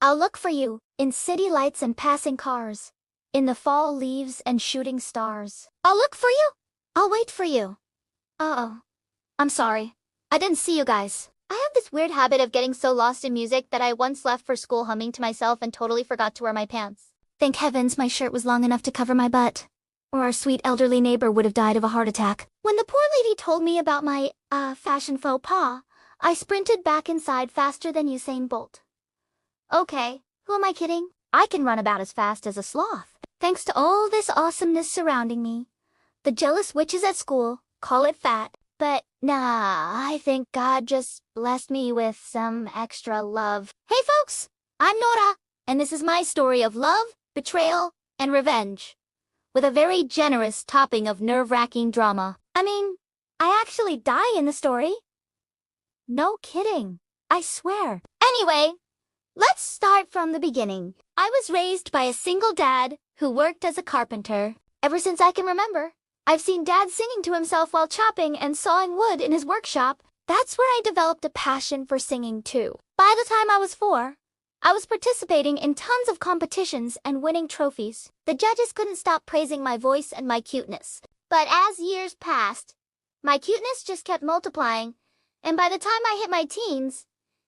I'll look for you, in city lights and passing cars, in the fall leaves and shooting stars. I'll look for you. I'll wait for you. Uh-oh. I'm sorry. I didn't see you guys. I have this weird habit of getting so lost in music that I once left for school humming to myself and totally forgot to wear my pants. Thank heavens my shirt was long enough to cover my butt, or our sweet elderly neighbor would have died of a heart attack. When the poor lady told me about my, fashion faux pas, I sprinted back inside faster than Usain Bolt. Okay, who am I kidding? I can run about as fast as a sloth, thanks to all this awesomeness surrounding me. The jealous witches at school call it fat, but nah, I think God just blessed me with some extra love. Hey folks, I'm Nora, and this is my story of love, betrayal, and revenge, with a very generous topping of nerve-wracking drama. I mean, I actually die in the story. No kidding, I swear. Anyway, let's start from the beginning. I was raised by a single dad who worked as a carpenter. Ever since I can remember, I've seen Dad singing to himself while chopping and sawing wood in his workshop. That's where I developed a passion for singing too. By the time I was 4, I was participating in tons of competitions and winning trophies. The judges couldn't stop praising my voice and my cuteness. But as years passed, my cuteness just kept multiplying, and by the time I hit my teens,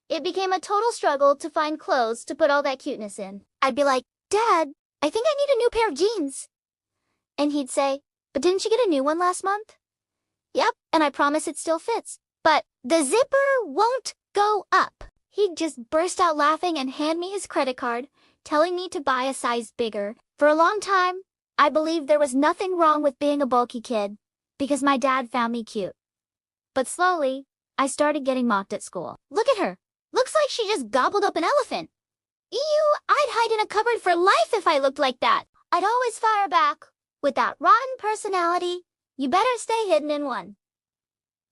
it became a total struggle to find clothes to put all that cuteness in. I'd be like, Dad, I think I need a new pair of jeans. And he'd say, but didn't you get a new one last month? Yep, and I promise it still fits. But the zipper won't go up. He'd just burst out laughing and hand me his credit card, telling me to buy a size bigger. For a long time, I believed there was nothing wrong with being a bulky kid, because my dad found me cute. But slowly, I started getting mocked at school. Look at her. Looks like she just gobbled up an elephant. Ew, I'd hide in a cupboard for life if I looked like that. I'd always fire back, with that rotten personality, you better stay hidden in one.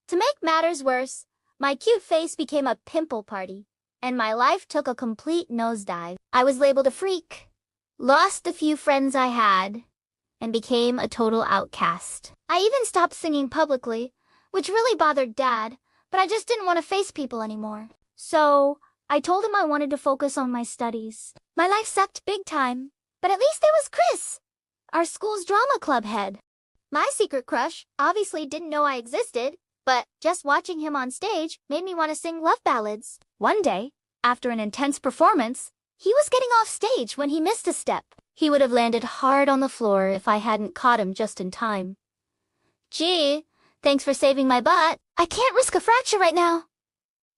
To make matters worse, my cute face became a pimple party, and my life took a complete nosedive. I was labeled a freak, lost the few friends I had, and became a total outcast. I even stopped singing publicly, which really bothered Dad, but I just didn't want to face people anymore. So, I told him I wanted to focus on my studies. My life sucked big time, but at least there was Chris, our school's drama club head. My secret crush obviously didn't know I existed, but just watching him on stage made me want to sing love ballads. One day, after an intense performance, he was getting off stage when he missed a step. He would have landed hard on the floor if I hadn't caught him just in time. Gee, thanks for saving my butt. I can't risk a fracture right now.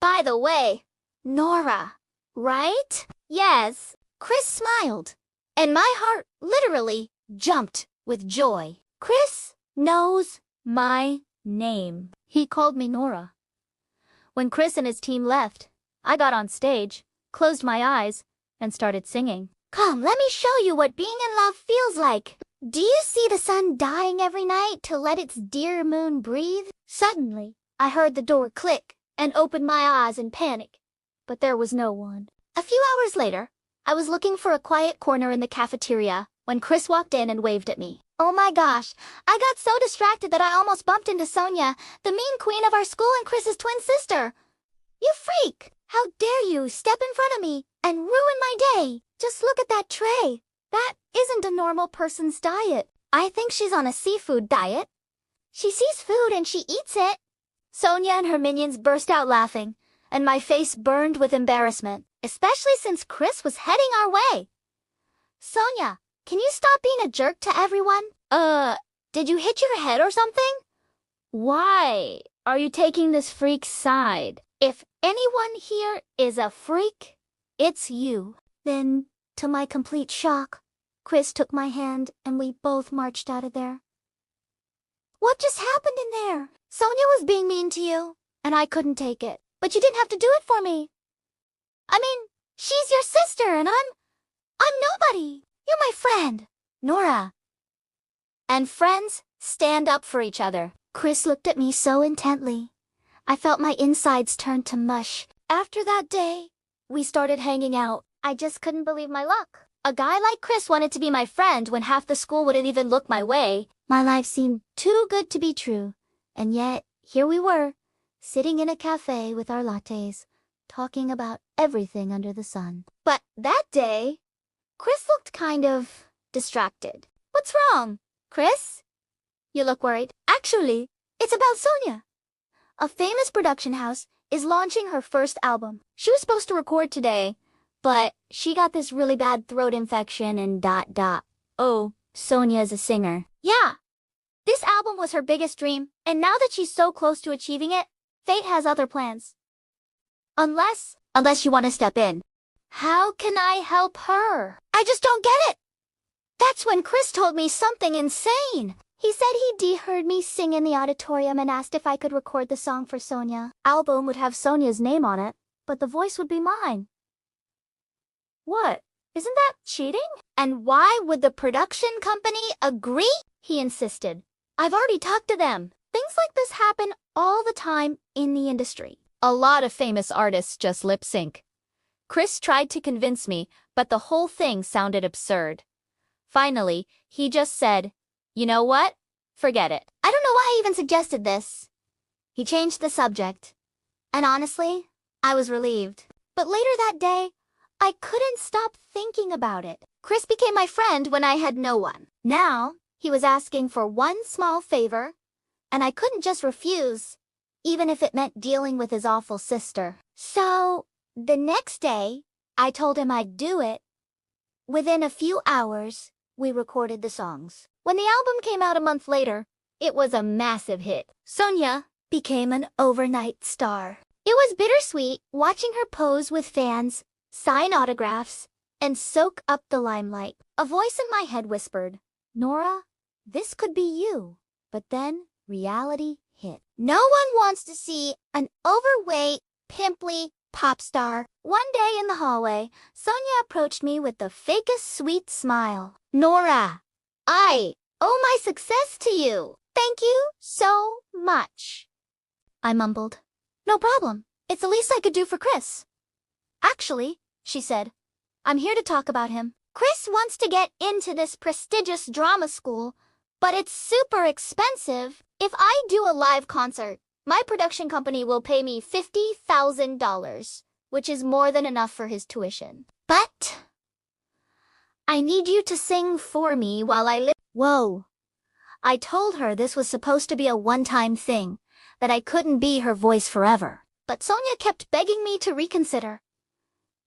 By the way, Nora, right? Yes. Chris smiled, and my heart literally jumped with joy. Chris knows my name. He called me Nora. When Chris and his team left, I got on stage, closed my eyes, and started singing. Come, let me show you what being in love feels like. Do you see the sun dying every night to let its dear moon breathe? Suddenly, I heard the door click and opened my eyes in panic, but there was no one. A few hours later, I was looking for a quiet corner in the cafeteria when Chris walked in and waved at me. Oh my gosh, I got so distracted that I almost bumped into Sonia, the mean queen of our school and Chris's twin sister. You freak! How dare you step in front of me and ruin my day? Just look at that tray. That isn't a normal person's diet. I think she's on a seafood diet. She sees food and she eats it. Sonia and her minions burst out laughing, and my face burned with embarrassment, especially since Chris was heading our way. Sonia, can you stop being a jerk to everyone? Did you hit your head or something? Why are you taking this freak's side? If anyone here is a freak, it's you. Then, to my complete shock, Chris took my hand and we both marched out of there. What just happened in there? Sonia was being mean to you, and I couldn't take it. But you didn't have to do it for me. I mean, she's your sister and I'm nobody. You're my friend, Nora. And friends stand up for each other. Chris looked at me so intently. I felt my insides turn to mush. After that day, we started hanging out. I just couldn't believe my luck. A guy like Chris wanted to be my friend when half the school wouldn't even look my way. My life seemed too good to be true. And yet, here we were, sitting in a cafe with our lattes, talking about everything under the sun. But that day, Chris looked kind of distracted. What's wrong, Chris? You look worried. Actually, it's about Sonia. A famous production house is launching her first album. She was supposed to record today, but she got this really bad throat infection and ... Oh, Sonia is a singer. Yeah. This album was her biggest dream, and now that she's so close to achieving it, fate has other plans. Unless you want to step in. How can I help her? I just don't get it. That's when Chris told me something insane. He said he'd heard me sing in the auditorium and asked if I could record the song for Sonia. Album would have Sonia's name on it, but the voice would be mine. What? Isn't that cheating? And why would the production company agree? He insisted. I've already talked to them. Things like this happen all the time in the industry. A lot of famous artists just lip sync. Chris tried to convince me, but the whole thing sounded absurd. Finally, he just said, "You know what? Forget it." I don't know why I even suggested this. He changed the subject. And honestly, I was relieved. But later that day, I couldn't stop thinking about it. Chris became my friend when I had no one. Now, he was asking for one small favor, and I couldn't just refuse, even if it meant dealing with his awful sister. So, the next day, I told him I'd do it. Within a few hours, we recorded the songs. When the album came out a month later, it was a massive hit. Sonia became an overnight star. It was bittersweet watching her pose with fans, sign autographs, and soak up the limelight. A voice in my head whispered, "Nora, this could be you." But then reality hit. No one wants to see an overweight, pimply pop star. One day in the hallway, Sonia approached me with the fakest sweet smile. "Nora, I owe my success to you. Thank you so much." I mumbled, "No problem. It's the least I could do for Chris." "Actually," she said, "I'm here to talk about him. Chris wants to get into this prestigious drama school, but it's super expensive. If I do a live concert, my production company will pay me $50,000, which is more than enough for his tuition. But I need you to sing for me while I live." Whoa. I told her this was supposed to be a one-time thing, that I couldn't be her voice forever. But Sonia kept begging me to reconsider.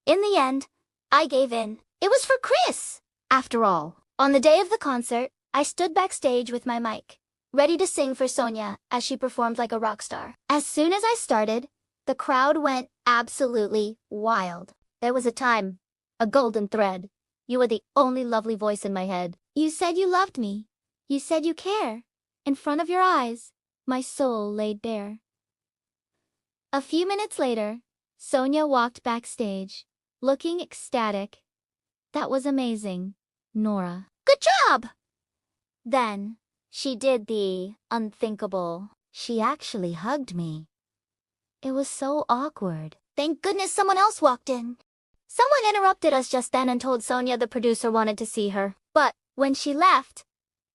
In the end, I gave in. It was for Chris, after all. On the day of the concert, I stood backstage with my mic, ready to sing for Sonia as she performed like a rock star. As soon as I started, the crowd went absolutely wild. There was a time, a golden thread. You were the only lovely voice in my head. You said you loved me. You said you care. In front of your eyes, my soul laid bare. A few minutes later, Sonia walked backstage, looking ecstatic. "That was amazing, Nora." "Good job!" Then, she did the unthinkable. She actually hugged me. It was so awkward. Thank goodness someone else walked in. Someone interrupted us just then and told Sonia the producer wanted to see her. But when she left,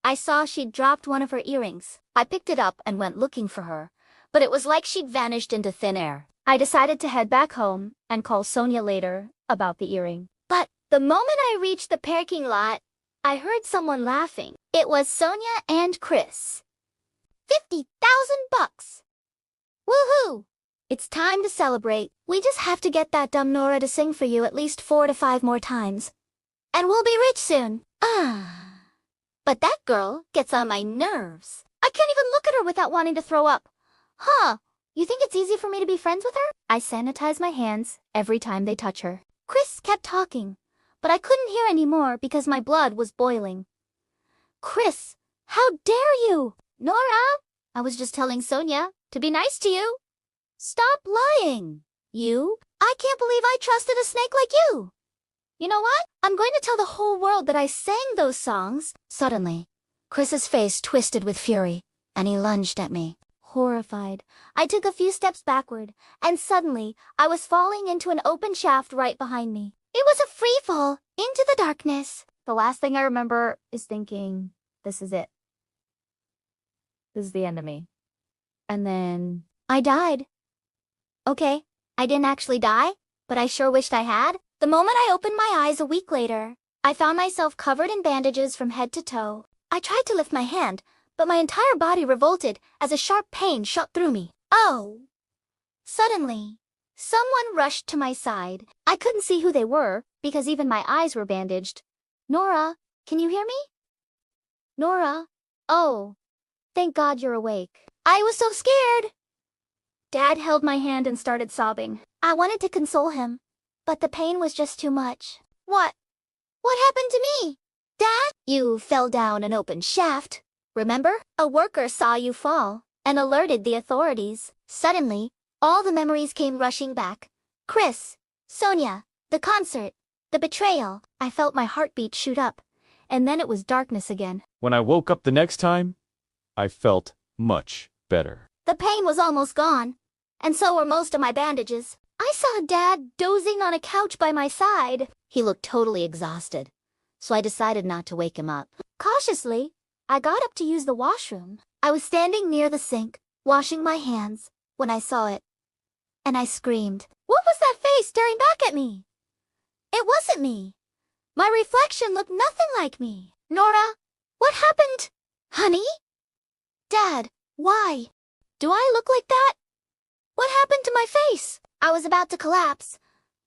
I saw she'd dropped one of her earrings. I picked it up and went looking for her, but it was like she'd vanished into thin air. I decided to head back home and call Sonia later about the earring. But the moment I reached the parking lot, I heard someone laughing. It was Sonia and Chris. $50,000. Woohoo! It's time to celebrate. We just have to get that dumb Nora to sing for you at least 4 to 5 more times. And we'll be rich soon. But that girl gets on my nerves. I can't even look at her without wanting to throw up. Huh, you think it's easy for me to be friends with her? I sanitize my hands every time they touch her. Chris kept talking, but I couldn't hear anymore because my blood was boiling. "Chris, how dare you?" "Nora, I was just telling Sonia to be nice to you." "Stop lying. You? I can't believe I trusted a snake like you." "You know what? I'm going to tell the whole world that I sang those songs." Suddenly, Chris's face twisted with fury, and he lunged at me. Horrified, I took a few steps backward, and suddenly, I was falling into an open shaft right behind me. It was a free fall into the darkness. The last thing I remember is thinking, this is it. This is the end of me. And then I died. Okay, I didn't actually die, but I sure wished I had. The moment I opened my eyes a week later, I found myself covered in bandages from head to toe. I tried to lift my hand, but my entire body revolted as a sharp pain shot through me. Oh! Suddenly, someone rushed to my side. I couldn't see who they were because even my eyes were bandaged. Nora, can you hear me? Nora? Oh, thank God you're awake. I was so scared. Dad held my hand and started sobbing. I wanted to console him, but the pain was just too much. What? What happened to me? Dad? You fell down an open shaft. Remember? A worker saw you fall and alerted the authorities. Suddenly, all the memories came rushing back. Chris, Sonia, the concert, the betrayal. I felt my heartbeat shoot up, and then it was darkness again. When I woke up the next time, I felt much better. The pain was almost gone, and so were most of my bandages. I saw Dad dozing on a couch by my side. He looked totally exhausted, so I decided not to wake him up. Cautiously, I got up to use the washroom. I was standing near the sink, washing my hands, when I saw it. And I screamed. What was that face staring back at me? It wasn't me. My reflection looked nothing like me. Nora, what happened? Honey? Dad, why? Do I look like that? What happened to my face? I was about to collapse,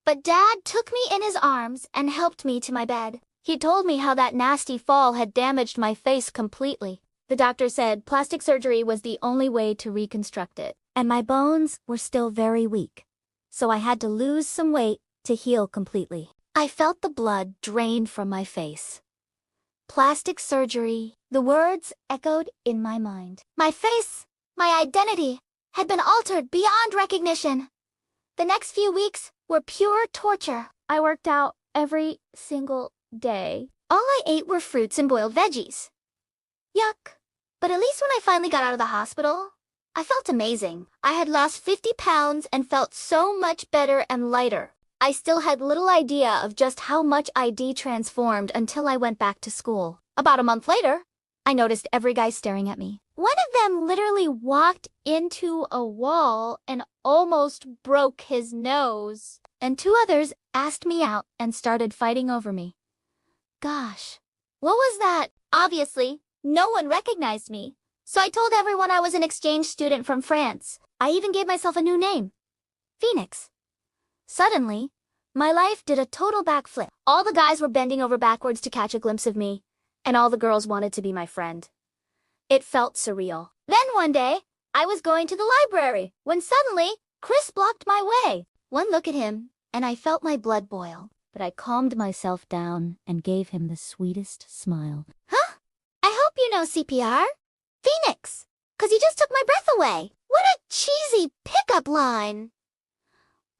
but Dad took me in his arms and helped me to my bed. He told me how that nasty fall had damaged my face completely. The doctor said plastic surgery was the only way to reconstruct it, and my bones were still very weak, so I had to lose some weight to heal completely. I felt the blood drain from my face. Plastic surgery, the words echoed in my mind. My face, my identity, had been altered beyond recognition. The next few weeks were pure torture. I worked out every single day. All I ate were fruits and boiled veggies. Yuck. But at least when I finally got out of the hospital, I felt amazing. I had lost 50 pounds and felt so much better and lighter. I still had little idea of just how much I'd transformed until I went back to school. About a month later, I noticed every guy staring at me. One of them literally walked into a wall and almost broke his nose. And 2 others asked me out and started fighting over me. Gosh, what was that? Obviously, no one recognized me, so I told everyone I was an exchange student from France. I even gave myself a new name, Phoenix. Suddenly, my life did a total backflip. All the guys were bending over backwards to catch a glimpse of me, and all the girls wanted to be my friend. It felt surreal. Then one day, I was going to the library, when suddenly, Chris blocked my way. One look at him, and I felt my blood boil. But I calmed myself down and gave him the sweetest smile. Huh? I hope you know CPR? Phoenix, 'cause you just took my breath away. What a cheesy pickup line.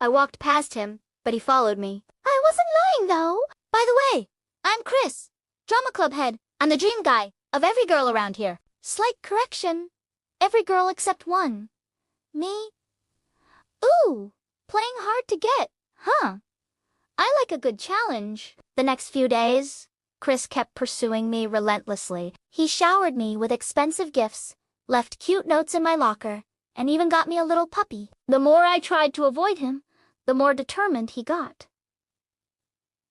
I walked past him, but he followed me. I wasn't lying, though. By the way, I'm Chris, drama club head. I'm the dream guy of every girl around here. Slight correction. Every girl except one. Me? Ooh, playing hard to get, huh? I like a good challenge. The next few days, Chris kept pursuing me relentlessly. He showered me with expensive gifts, left cute notes in my locker, and even got me a little puppy. The more I tried to avoid him, the more determined he got.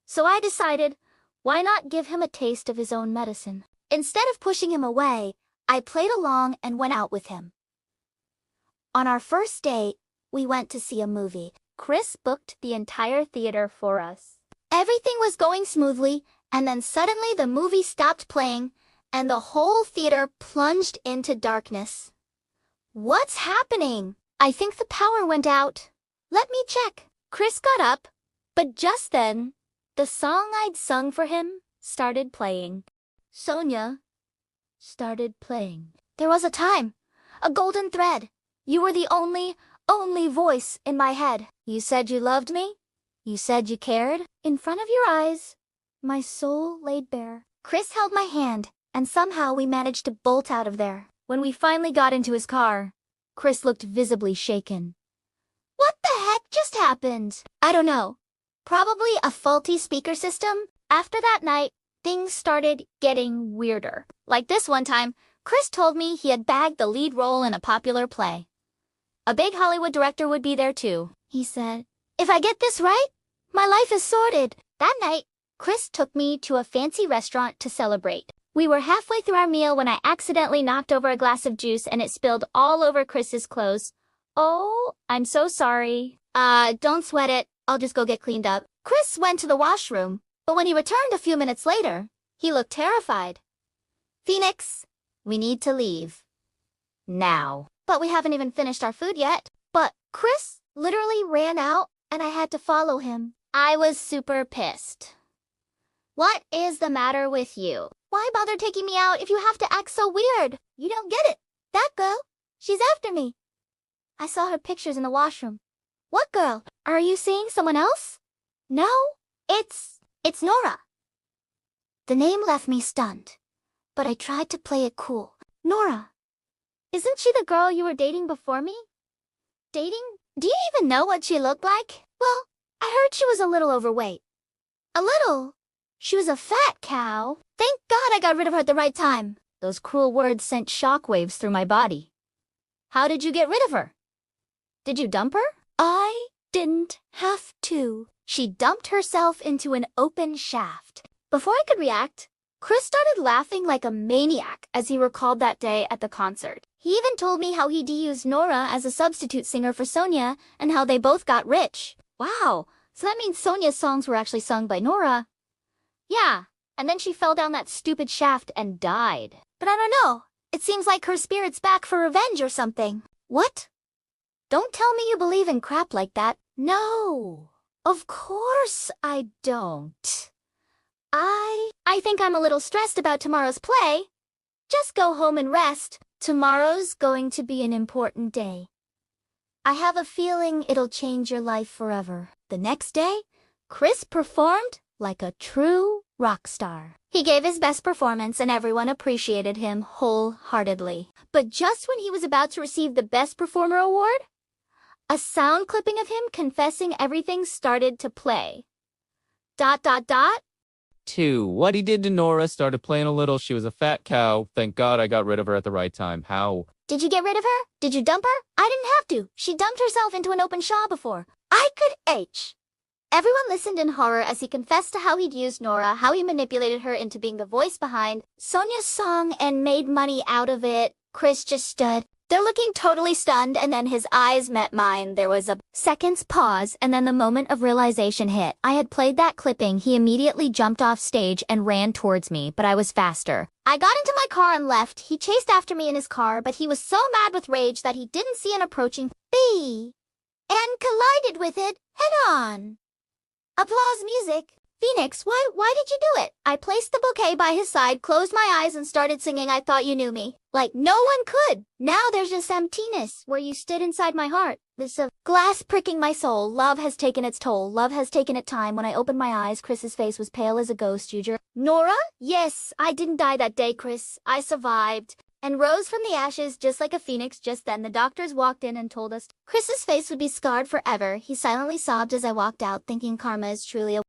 So I decided, why not give him a taste of his own medicine? Instead of pushing him away, I played along and went out with him. On our first date, we went to see a movie. Chris booked the entire theater for us. Everything was going smoothly, and then suddenly the movie stopped playing, and the whole theater plunged into darkness. What's happening? I think the power went out. Let me check. Chris got up, but just then, the song I'd sung for him started playing. Sonia started playing. There was a time, a golden thread. You were the only voice in my head. You said you loved me. You said you cared. In front of your eyes, my soul laid bare. Chris held my hand, and somehow we managed to bolt out of there. When we finally got into his car, Chris looked visibly shaken. What the heck just happened? I don't know. Probably a faulty speaker system. After that night, things started getting weirder. Like this one time, Chris told me he had bagged the lead role in a popular play. A big Hollywood director would be there too, he said. If I get this right, my life is sorted. That night, Chris took me to a fancy restaurant to celebrate. We were halfway through our meal when I accidentally knocked over a glass of juice and it spilled all over Chris's clothes. Oh, I'm so sorry. Don't sweat it. I'll just go get cleaned up. Chris went to the washroom, but when he returned a few minutes later, he looked terrified. Phoenix, we need to leave. Now. But we haven't even finished our food yet. But Chris literally ran out and I had to follow him. I was super pissed. What is the matter with you? Why bother taking me out if you have to act so weird? You don't get it. That girl, she's after me. I saw her pictures in the washroom. What girl? Are you seeing someone else? No, it's Nora. The name left me stunned, but I tried to play it cool. Nora. Isn't she the girl you were dating before me? Dating? Do you even know what she looked like? Well, I heard she was a little overweight. A little? She was a fat cow. Thank God I got rid of her at the right time. Those cruel words sent shockwaves through my body. How did you get rid of her? Did you dump her? I didn't have to. She dumped herself into an open shaft. Before I could react, Chris started laughing like a maniac as he recalled that day at the concert. He even told me how he'd used Nora as a substitute singer for Sonia and how they both got rich. Wow, so that means Sonia's songs were actually sung by Nora. Yeah, and then she fell down that stupid shaft and died. But I don't know. It seems like her spirit's back for revenge or something. What? Don't tell me you believe in crap like that. No, of course I don't. I think I'm a little stressed about tomorrow's play. Just go home and rest. Tomorrow's going to be an important day. I have a feeling it'll change your life forever. The next day, Chris performed like a true rock star. He gave his best performance and everyone appreciated him wholeheartedly. But just when he was about to receive the Best Performer award, a sound clipping of him confessing everything started to play. ... Two, what he did to Nora started playing a little. She was a fat cow. Thank God I got rid of her at the right time. How? Did you get rid of her? Did you dump her? I didn't have to. She dumped herself into an open shaw before. I could H. Everyone listened in horror as he confessed to how he'd used Nora, how he manipulated her into being the voice behind Sonia's song and made money out of it. Chris just stood there looking totally stunned, and then his eyes met mine. There was a second's pause, and then the moment of realization hit. I had played that clipping. He immediately jumped off stage and ran towards me, but I was faster. I got into my car and left. He chased after me in his car, but he was so mad with rage that he didn't see an approaching bee and collided with it head-on. Applause music. Phoenix, why did you do it? I placed the bouquet by his side, closed my eyes, and started singing I Thought You Knew Me. Like no one could. Now there's just emptiness where you stood inside my heart. This glass pricking my soul. Love has taken its toll. Love has taken its time. When I opened my eyes, Chris's face was pale as a ghost. Nora? Yes, I didn't die that day, Chris. I survived and rose from the ashes just like a phoenix. Just then the doctors walked in and told us Chris's face would be scarred forever. He silently sobbed as I walked out, thinking karma is truly a